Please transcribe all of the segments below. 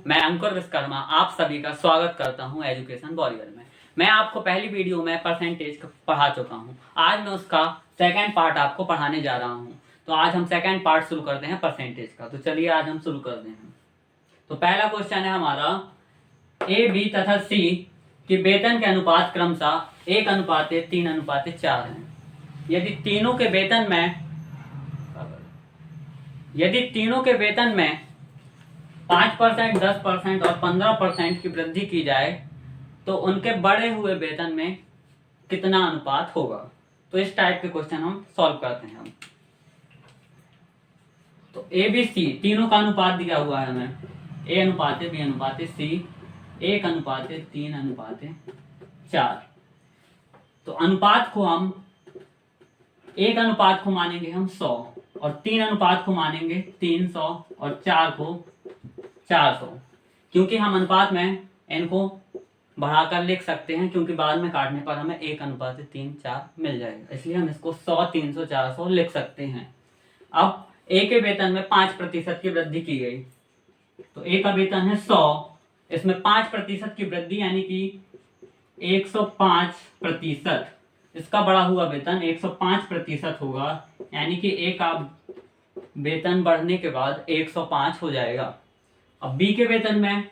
मैं अंकुर विश्वकर्मा आप सभी का स्वागत करता हूं एजुकेशन वॉरियर में। मैं आपको पहली वीडियो में परसेंटेज पढ़ा चुका हूं। आज मैं उसका सेकंड पार्ट आपको पढ़ाने जा रहा हूं। तो आज हम सेकंड पार्ट शुरू करते हैं परसेंटेज का। तो चलिए आज हम शुरू करते हैं। तो पहला क्वेश्चन है हमारा, ए बी तथा सी के वेतन के अनुपात क्रमशः 1:3:4 है। यदि तीनों के वेतन में 5%, 10% और 15% की वृद्धि की जाए तो उनके बढ़े हुए वेतन में कितना अनुपात होगा। तो इस टाइप के क्वेश्चन हम सॉल्व करते हैं। तो ए बी सी तीनों का अनुपात दिया हुआ है हमें, ए अनुपात बी अनुपात सी 1:3:4। तो अनुपात को हम एक अनुपात को मानेंगे हम 100 और 3 अनुपात को मानेंगे 300 और 4 को 400, क्योंकि हम अनुपात में इनको बढ़ाकर लिख सकते हैं, क्योंकि बाद में काटने पर हमें 1:3:4 मिल जाएगा। इसलिए हम इसको 100, 300, 400 लिख सकते हैं। अब ए के वेतन में 5% की वृद्धि की गई। तो ए का वेतन है 100, इसमें 5% की वृद्धि यानी कि 105%। इसका बढ़ा हुआ वेतन 105% होगा, यानी कि ए का वेतन बढ़ने के बाद 105 हो जाएगा। अब बी के वेतन में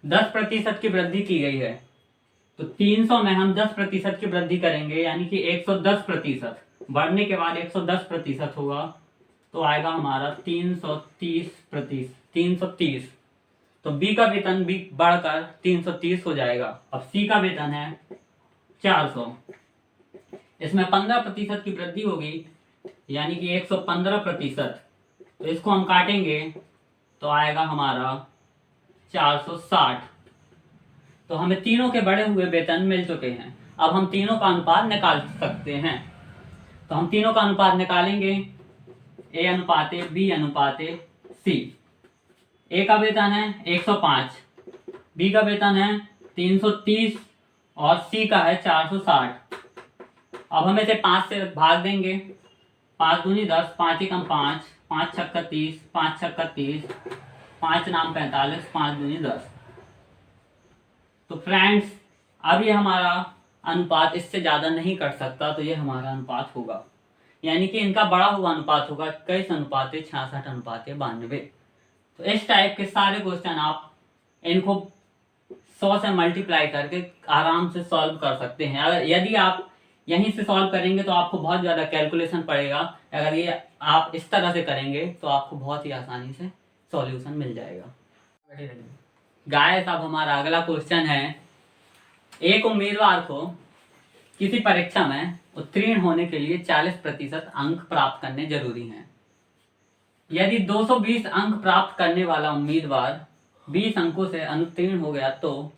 10% की वृद्धि की गई है। तो 300 में हम 10% की वृद्धि करेंगे, यानी कि 110%। बढ़ने के बाद 110% होगा, तो आएगा हमारा 330। तो बी का वेतन भी बढ़कर 330 हो जाएगा। अब सी का वेतन है 400, इसमें 15% की वृद्धि होगी, यानी कि 115%। तो इसको हम काटेंगे तो आएगा हमारा 460। तो हमें तीनों के बढ़े हुए वेतन मिल चुके हैं। अब हम तीनों का अनुपात निकाल सकते हैं। तो हम तीनों का अनुपात निकालेंगे, ए अनुपात बी अनुपात सी। ए का वेतन है 105, बी का वेतन है 330 और सी का है 460। अब हम इसे 5 से भाग देंगे। 5 दूनी 10, 5 एकम 5, 5 छक्का 30, 5 छक्का 30, 5 नाम 45, 5 दूनी 10। तो फ्रेंड्स, अब ये हमारा अनुपात इससे ज्यादा नहीं कर सकता, तो ये हमारा अनुपात होगा, यानी कि इनका बड़ा हुआ अनुपात होगा 21:66:92। तो इस टाइप के सारे क्वेश्चन आप इनको 100 से मल्टीप्लाई करके आराम से सॉल्व कर सकते हैं। अगर यदि आप यहीं से सॉल्व करेंगे तो आपको बहुत ज़्यादा कैलकुलेशन पड़ेगा। अगर ये आप इस तरह से करेंगे तो आपको बहुत ही आसानी से सॉल्यूशन मिल जाएगा। गाइस, अब हमारा अगला क्वेश्चन है, एक उम्मीदवार को किसी परीक्षा में उत्तीर्ण होने के लिए 40% अंक प्राप्त करने जरूरी हैं। यदि 220 अंक प्राप्त करने वाला उम्मीदवार 20 अंकों से अनुत्तीर्ण हो गया तो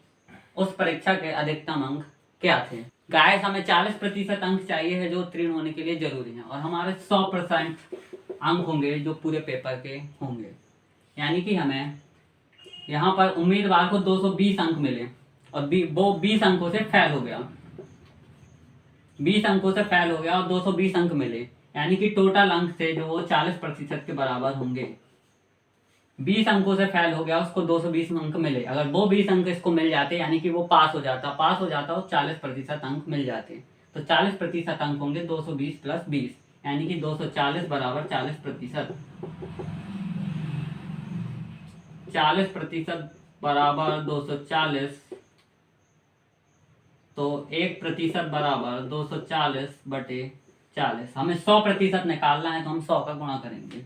उस परीक्षा के अधिकतम अंक क्या थे। गाइस, हमें 40% अंक चाहिए है जो उत्तीर्ण होने के लिए जरूरी है, और हमारे 100% अंक होंगे जो पूरे पेपर के होंगे। यानी कि हमें यहाँ पर उम्मीदवार को 220 अंक मिले और वो 20 अंकों से फेल हो गया, 20 अंकों से फेल हो गया और 220 अंक मिले, यानी कि टोटल अंक से जो वो 40% के बराबर होंगे। 20 अंकों से फेल हो गया, उसको 220 अंक मिले। अगर वो 20 अंक इसको मिल जाते, यानी कि वो पास हो जाता और 40% अंक मिल जाते। तो 40% अंक होंगे 220 + 20, यानी कि 240 बराबर 40%। 40% बराबर 240, तो 1% बराबर 240/40। हमें 100% निकालना है, तो हम 100 का गुणा करेंगे।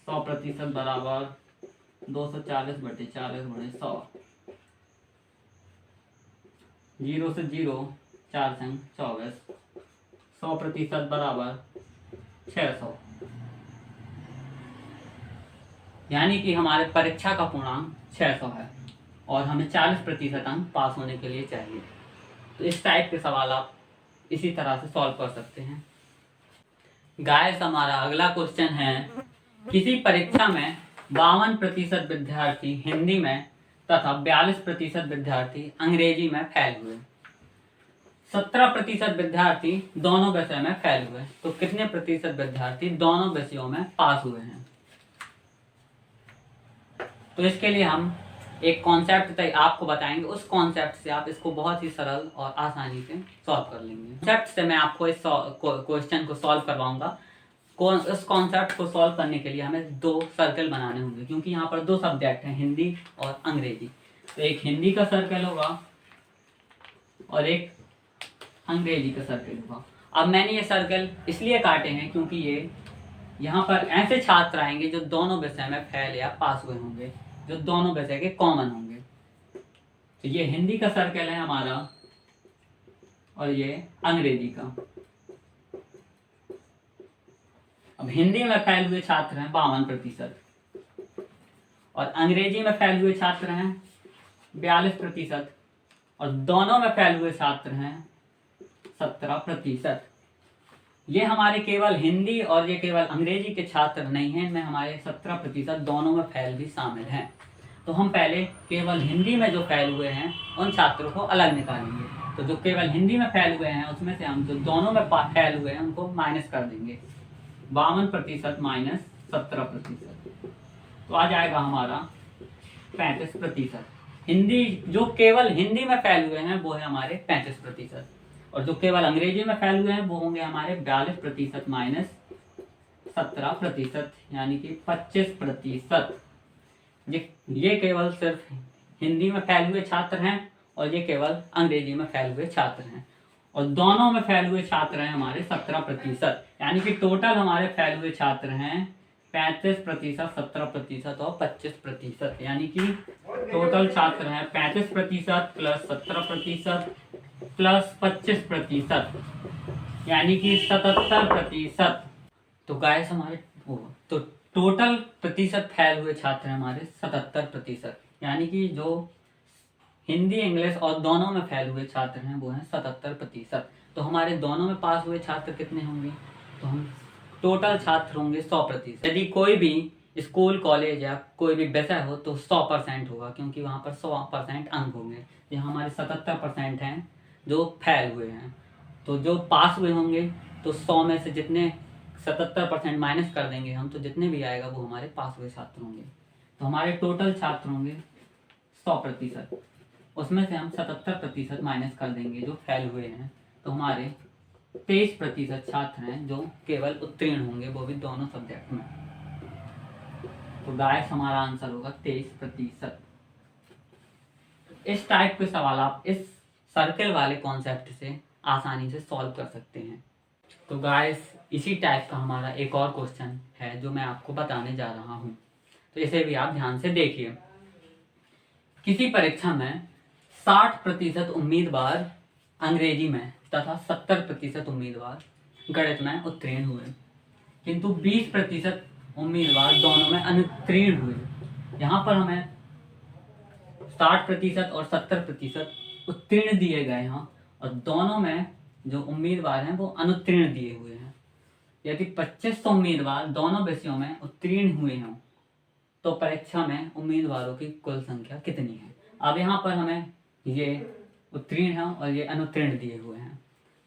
100% बराबर 240/40 × 100। 0 से 0, 4 संग 24। 100% बराबर 600, यानी कि हमारे परीक्षा का पूर्णांक 600 है और हमें 40% अंक पास होने के लिए चाहिए। तो इस टाइप के सवाल आप इसी तरह से सॉल्व कर सकते हैं। गाइस, हमारा अगला क्वेश्चन है, किसी परीक्षा में 52% विद्यार्थी हिंदी में तथा 42% विद्यार्थी अंग्रेजी में फेल हुए। 17% विद्यार्थी दोनों विषय में फेल हुए, तो कितने प्रतिशत विद्यार्थी दोनों विषयों में पास हुए हैं। तो इसके लिए हम एक कॉन्सेप्ट आपको बताएंगे, उस कॉन्सेप्ट से आप इसको बहुत ही सरल और आसानी से सॉल्व कर लेंगे। कॉन्सेप्ट से मैं आपको इस क्वेश्चन को सॉल्व करवाऊंगा। इस कॉन्सेप्ट को सॉल्व करने के लिए हमें 2 सर्कल बनाने होंगे, क्योंकि यहाँ पर 2 सब्जेक्ट हैं, हिंदी और अंग्रेजी। तो एक हिंदी का सर्कल होगा और एक अंग्रेजी का सर्कल होगा। अब मैंने ये सर्कल इसलिए काटे हैं क्योंकि ये यहाँ पर ऐसे छात्र आएंगे जो दोनों विषय में फेल या पास हुए होंगे, जो दोनों विषय के कॉमन होंगे। तो ये हिंदी का सर्कल है हमारा और ये अंग्रेजी का। अब हिंदी में फेल हुए छात्र हैं 52% और अंग्रेजी में फेल हुए छात्र हैं 42% और दोनों में फेल हुए छात्र हैं 17%। ये हमारे केवल हिंदी और ये केवल अंग्रेजी के छात्र नहीं हैं, इनमें हमारे 17% दोनों में फेल भी शामिल हैं। तो हम पहले केवल हिंदी में जो फेल हुए हैं उन छात्रों को अलग निकालेंगे। तो जो केवल हिंदी में फेल हुए हैं उसमें से हम जो दोनों में फेल हुए हैं उनको माइनस कर देंगे। 52% माइनस 17%, तो आ जाएगा हमारा 35%। हिंदी जो केवल हिंदी में फेल हुए हैं वो है हमारे 35% और जो केवल अंग्रेजी में फेल हुए हैं वो होंगे हमारे 42% माइनस 17%, यानी कि 25%। ये केवल सिर्फ हिंदी में फेल हुए छात्र हैं और ये केवल अंग्रेजी में फेल हुए छात्र हैं और दोनों में फेल हुए छात्र हैं हमारे 17%, यानी कि टोटल हमारे फेल हुए छात्र हैं 35%, 17% और 25%, यानी कि टोटल छात्र हैं 35% प्लस 17% प्लस 25%, यानी कि 77%। तो गाइस हमारे तो टोटल प्रतिशत फेल हुए छात्र हैं हमारे 77%, यानी कि जो हिंदी इंग्लिश और दोनों में फेल हुए छात्र हैं वो हैं 77%। तो हमारे दोनों में पास हुए छात्र कितने होंगे? तो हम टोटल छात्र होंगे 100%। यदि कोई भी स्कूल कॉलेज या कोई भी विषय हो तो 100% होगा, क्योंकि वहाँ पर 100% अंक होंगे। यहाँ हमारे 77% हैं जो फेल हुए हैं, तो जो पास हुए होंगे तो 100 में से जितने 77% माइनस कर देंगे हम, तो जितने भी आएगा वो हमारे पास हुए छात्र होंगे। तो हमारे टोटल छात्र होंगे 100%, उसमें से हम 77% माइनस कर देंगे जो फेल हुए हैं, तो हमारे 23% छात्र हैं जो केवल उत्तीर्ण होंगे, वो भी दोनों सब्जेक्ट में। तो गाइस हमारा आंसर होगा 23%। इस टाइप के सवाल आप इस सर्कल वाले कॉन्सेप्ट से आसानी से सॉल्व कर सकते हैं। तो गाइस इसी टाइप का हमारा एक और क्वेश्चन है जो मैं आपको बताने जा रहा हूँ, तो इसे भी आप ध्यान से देखिए। किसी परीक्षा में 60% उम्मीदवार अंग्रेजी में तथा 70% उम्मीदवार गणित में उत्तीर्ण हुए, किंतु 20% उम्मीदवार दोनों में अनुत्तीर्ण हुए। यहाँ पर हमें 60% और 70% उत्तीर्ण दिए गए हैं और दोनों में जो उम्मीदवार हैं वो अनुत्तीर्ण दिए हुए हैं। यदि 2500 उम्मीदवार दोनों विषयों में उत्तीर्ण हुए हों तो परीक्षा में उम्मीदवारों की कुल संख्या कितनी है? अब यहाँ पर हमें ये उत्तीर्ण है और ये अनुत्तीर्ण दिए हुए हैं,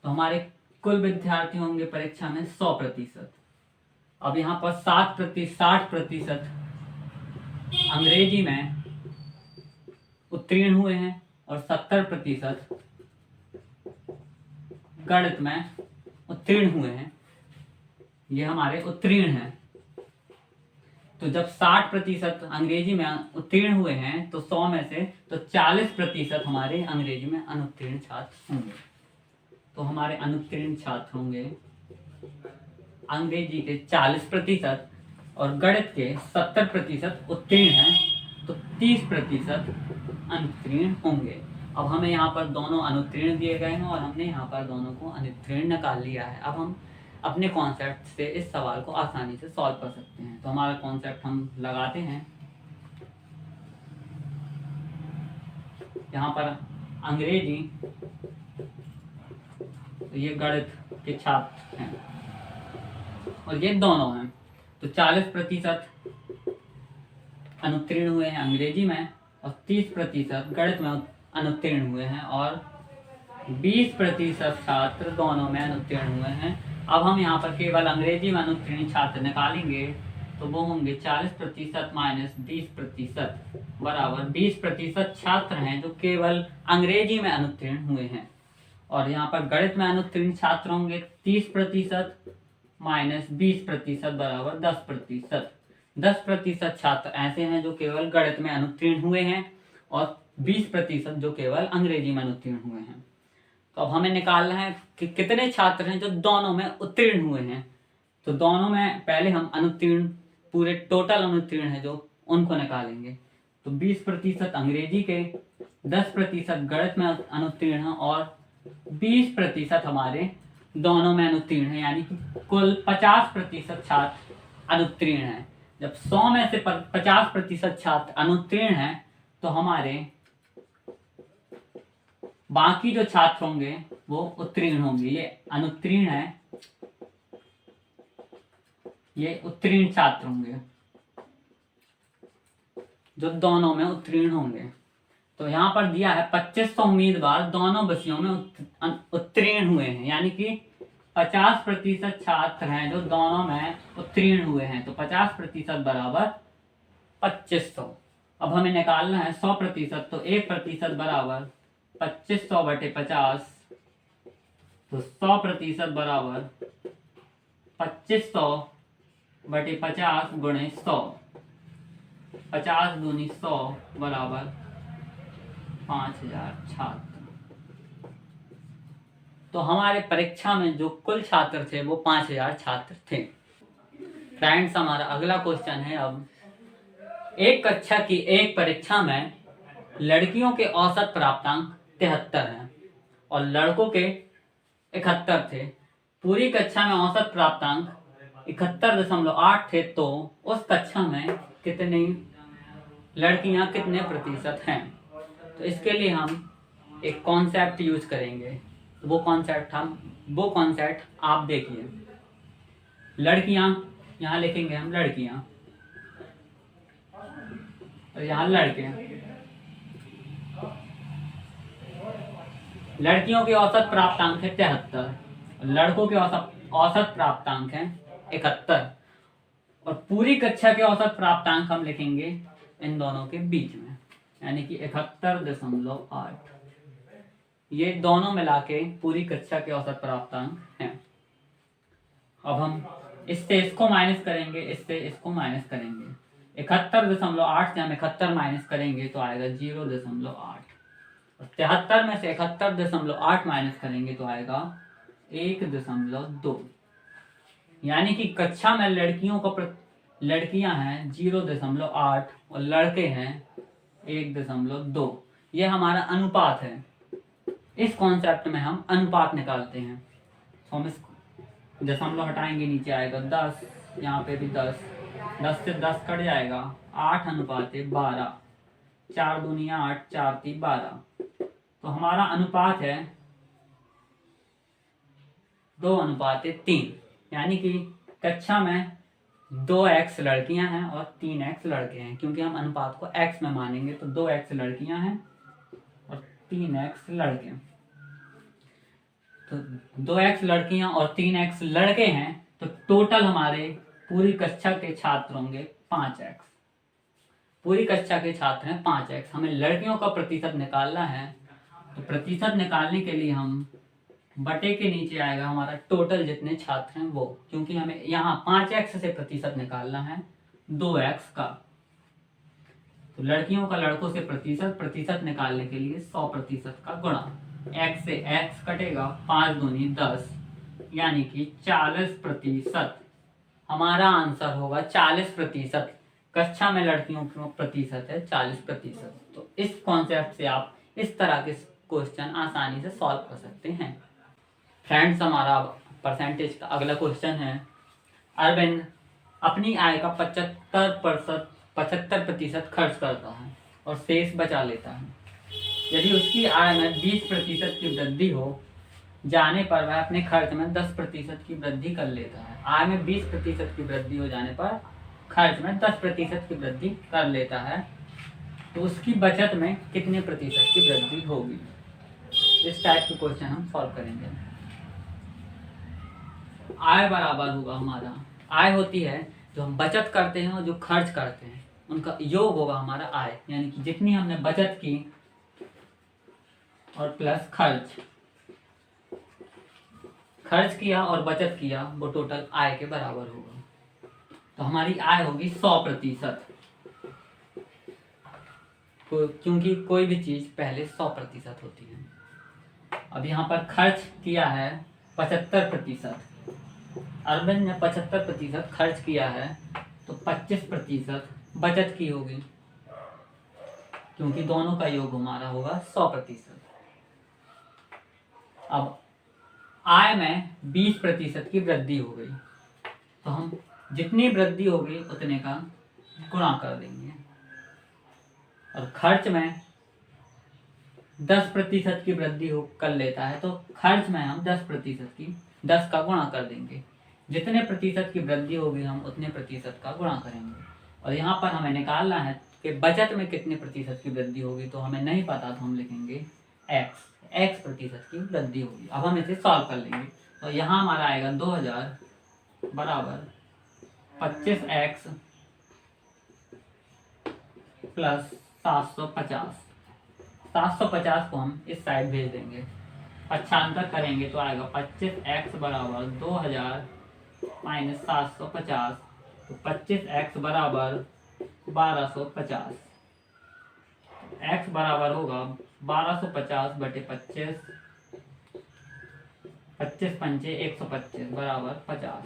तो हमारे कुल विद्यार्थी होंगे परीक्षा में 100%। अब यहाँ पर 60% अंग्रेजी में उत्तीर्ण हुए हैं और 70% गणित में उत्तीर्ण हुए हैं, ये हमारे उत्तीर्ण हैं। तो जब 60% अंग्रेजी में उत्तीर्ण हुए हैं तो 100 में से तो 40% हमारे अंग्रेजी में अनुत्तीर्ण छात्र होंगे। तो हमारे अनुत्तीर्ण छात्र होंगे अंग्रेजी के 40% और गणित के 70% उत्तीर्ण हैं, तो 30% अनुत्तीर्ण होंगे। अब हमें यहाँ पर दोनों अनुत्तीर्ण दिए गए हैं और हमने यहाँ पर दोनों को अनुत्तीर्ण निकाल लिया है। अब हम अपने कॉन्सेप्ट से इस सवाल को आसानी से सॉल्व कर सकते हैं। तो हमारा कॉन्सेप्ट हम लगाते हैं। यहाँ पर अंग्रेजी, तो ये गणित के छात्र हैं और ये दोनों हैं, तो 40% अनुत्तीर्ण हुए हैं अंग्रेजी में और 30% गणित में अनुत्तीर्ण हुए हैं और 20% छात्र दोनों में अनुत्तीर्ण हुए हैं। अब हम यहाँ पर केवल अंग्रेजी में अनुत्तीर्ण छात्र निकालेंगे तो वो होंगे 40% माइनस 20% बराबर 20% छात्र हैं जो केवल अंग्रेजी में अनुत्तीर्ण हुए हैं। और यहाँ पर गणित में अनुत्तीर्ण छात्र होंगे 30% माइनस 20% बराबर 10%। 10% छात्र ऐसे हैं जो केवल गणित में अनुत्तीर्ण हुए हैं और 20% जो केवल अंग्रेजी में अनुत्तीर्ण हुए हैं। तो अब हमें निकालना है कि कितने छात्र हैं जो दोनों में उत्तीर्ण हुए हैं। तो दोनों में पहले हम अनुत्तीर्ण, पूरे टोटल अनुत्तीर्ण है जो, उनको निकालेंगे। तो 20% अंग्रेजी के, 10% गणित में अनुत्तीर्ण है और 20% हमारे दोनों में अनुत्तीर्ण है, यानी कि कुल 50% छात्र अनुत्तीर्ण हैं। जब 100 में से 50% छात्र अनुत्तीर्ण हैं तो हमारे बाकी जो छात्र होंगे वो उत्तीर्ण होंगे। ये अनुत्तीर्ण है, ये उत्तीर्ण छात्र होंगे जो दोनों में उत्तीर्ण होंगे। तो यहाँ पर दिया है 2500 उम्मीदवार दोनों विषयों में उत्तीर्ण हुए हैं, यानी कि 50% छात्र हैं जो दोनों में उत्तीर्ण हुए हैं। तो 50% बराबर 2500। अब हमें निकालना है 100%, तो 1% बराबर 2500 बटे 50। तो 100% बराबर 2500 बटे 50 गुणे 100। 50 दूनी 100 बराबर 5000 छात्र। तो हमारे परीक्षा में जो कुल छात्र थे वो 5000 छात्र थे। फ्रेंड्स, हमारा अगला क्वेश्चन है अब, एक कक्षा की एक परीक्षा में लड़कियों के औसत प्राप्तांक 73 हैं और लड़कों के 71 थे। पूरी कक्षा में औसत प्राप्तांक 71.8 थे। तो उस कक्षा में कितनी लड़कियां कितने प्रतिशत हैं? तो इसके लिए हम एक कॉन्सेप्ट यूज करेंगे। वो कॉन्सेप्ट आप देखिए। लड़कियां, यहाँ लिखेंगे हम लड़कियां और यहाँ लड़के। लड़कियों के औसत प्राप्तांक है 73, लड़कों के औसत प्राप्तांक है 71 और पूरी कक्षा के औसत प्राप्तांक हम लिखेंगे इन दोनों के बीच में, यानी कि 71.8। ये दोनों मिला के पूरी कक्षा के औसत प्राप्तांक हैं। अब हम इससे इसको माइनस करेंगे, इससे इसको माइनस करेंगे। 71.8 से हम 71 माइनस करेंगे तो आएगा 0.8। 73 में से 71.8 माइनस करेंगे तो आएगा 1.2। यानी कि कक्षा में लड़कियां हैं 0.8 और लड़के हैं 1.2। ये हमारा अनुपात है। इस कॉन्सेप्ट में हम अनुपात निकालते हैं। तो हम इसको दशमलव हटाएंगे, नीचे आएगा 10, यहाँ पे भी 10, 10 से 10 कट जाएगा, 8:12। 4 दूनी 8, 4 3 12। तो हमारा अनुपात है 2:3, यानी कि कक्षा में 2x लड़कियां हैं और 3x लड़के हैं। क्योंकि हम अनुपात को x में मानेंगे तो 2x लड़कियां हैं और 3x लड़के। तो 2x लड़कियां और 3x लड़के हैं तो टोटल हमारे पूरी कक्षा के छात्र होंगे 5x। पूरी कक्षा के छात्र हैं 5x। हमें लड़कियों का प्रतिशत निकालना है। तो प्रतिशत निकालने के लिए हम बटे के नीचे आएगा हमारा टोटल जितने छात्र हैं वो, क्योंकि हमें यहाँ 5x से प्रतिशत निकालना है 2x का। तो लड़कियों का लड़कों से प्रतिशत निकालने के लिए 100% का गुणा, x से x कटेगा, 5 दूनी 10, यानी कि 40%। हमारा आंसर होगा 40%। कक्षा में लड़कियों का प्रतिशत है 40%। तो इस कॉन्सेप्ट से आप इस तरह के क्वेश्चन आसानी से सॉल्व कर सकते हैं। फ्रेंड्स, हमारा परसेंटेज का अगला क्वेश्चन है, अरविंद अपनी आय का 75% खर्च करता है और शेष बचा लेता है। यदि उसकी आय में 20% की वृद्धि हो जाने पर वह अपने खर्च में 10% की वृद्धि कर लेता है। आय में 20% की वृद्धि हो जाने पर खर्च में 10% की वृद्धि कर लेता है, तो उसकी बचत में कितने प्रतिशत की वृद्धि होगी? इस टाइप के क्वेश्चन हम सॉल्व करेंगे। आय बराबर होगा हमारा, आय होती है जो हम बचत करते हैं और जो खर्च करते हैं उनका योग होगा हमारा आय, यानी कि जितनी हमने बचत की और प्लस खर्च किया और बचत किया वो टोटल आय के बराबर होगा। तो हमारी आय होगी 100%, क्योंकि कोई भी चीज पहले 100% होती है। अब यहाँ पर खर्च किया है 75%, अरविंद ने 75% खर्च किया है, तो 25% बचत की होगी, क्योंकि दोनों का योग हमारा होगा 100%। अब आय में 20% की वृद्धि हो गई, तो हम जितनी वृद्धि होगी उतने का गुणा कर देंगे। और खर्च में 10% की वृद्धि हो कर लेता है, तो खर्च में हम 10% का गुणा कर देंगे। जितने प्रतिशत की वृद्धि होगी हम उतने प्रतिशत का गुणा करेंगे। और यहाँ पर हमें निकालना है कि बचत में कितने प्रतिशत की वृद्धि होगी, तो हमें नहीं पता, तो हम लिखेंगे x प्रतिशत की वृद्धि होगी। अब हम इसे सॉल्व कर लेंगे, तो यहाँ हमारा आएगा 2000 बराबर 25x प्लस 750। 750 को हम इस साइड भेज देंगे, पक्षांतर करेंगे तो आएगा 25x बराबर 2000 माइनस 750, तो 25x बराबर 1250। x बराबर होगा 1250 बटे 25, 25 पंचे 125 बराबर 50,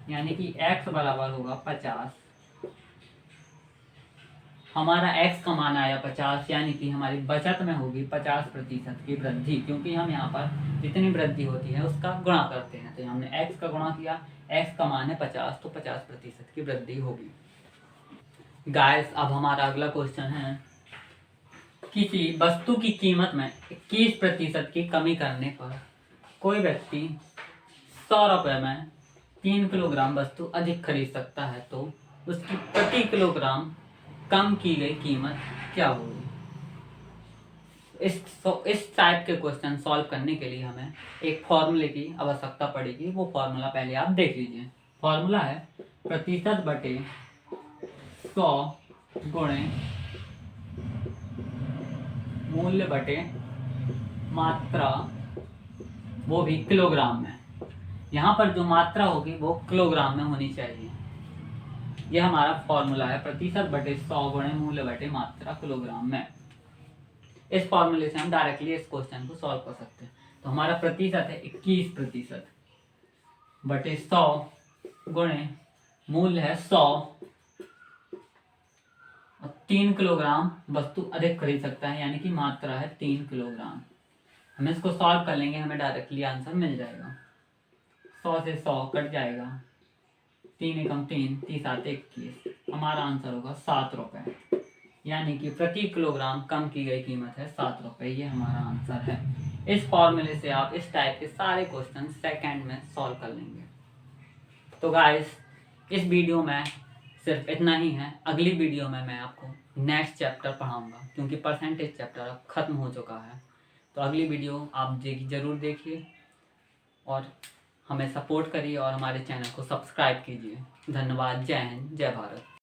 यानी कि x बराबर होगा 50। हमारा x का मान आया 50, यानी कि हमारी बचत में होगी 50% की वृद्धि, क्योंकि हम यहाँ पर जितनी वृद्धि होती है उसका गुणा करते हैं। तो हमने x का गुणा किया, x का मान है 50, तो 50% की वृद्धि होगी। गाइस, अब हमारा अगला क्वेश्चन है, किसी वस्तु की कीमत में 21% की कमी करने पर कोई व्यक्ति 100 रुपये में 3 किलोग्राम वस्तु अधिक खरीद सकता है, तो उसकी प्रति किलोग्राम कम की गई कीमत क्या होगी। इस टाइप के क्वेश्चन सॉल्व करने के लिए हमें एक फॉर्मूले की आवश्यकता पड़ेगी। वो फॉर्मूला पहले आप देख लीजिए। फॉर्मूला है प्रतिशत बटे 100 गुणे मूल्य बटे मात्रा, वो भी किलोग्राम में। यहाँ पर जो मात्रा होगी वो किलोग्राम में होनी चाहिए। यह हमारा फॉर्मूला है, प्रतिशत बटे 100 गुणे मूल्य बटे मात्रा किलोग्राम में। इस फॉर्मूले से हम डायरेक्टली इस क्वेश्चन को सॉल्व कर सकते हैं। तो हमारा प्रतिशत है 21% बटे 100 गुणे मूल्य है 100, और 3 किलोग्राम वस्तु अधिक खरीद सकता है, यानी कि मात्रा है 3 किलोग्राम। हम इसको सॉल्व कर लेंगे, हमें डायरेक्टली आंसर मिल जाएगा। 100 से 100 कट जाएगा, 3 एकम 3, 3 7 21, हमारा आंसर होगा 7 रुपये, यानी कि प्रति किलोग्राम कम की गई कीमत है 7 रुपये। ये हमारा आंसर है। इस फॉर्मूले से आप इस टाइप के सारे क्वेश्चन सेकंड में सॉल्व कर लेंगे। तो गाइस, इस वीडियो में सिर्फ इतना ही है। अगली वीडियो में मैं आपको नेक्स्ट चैप्टर पढ़ाऊंगा, क्योंकि परसेंटेज चैप्टर अब खत्म हो चुका है। तो अगली वीडियो आप ज़रूर देखिए और हमें सपोर्ट करिए और हमारे चैनल को सब्सक्राइब कीजिए। धन्यवाद। जय हिंद, जय भारत।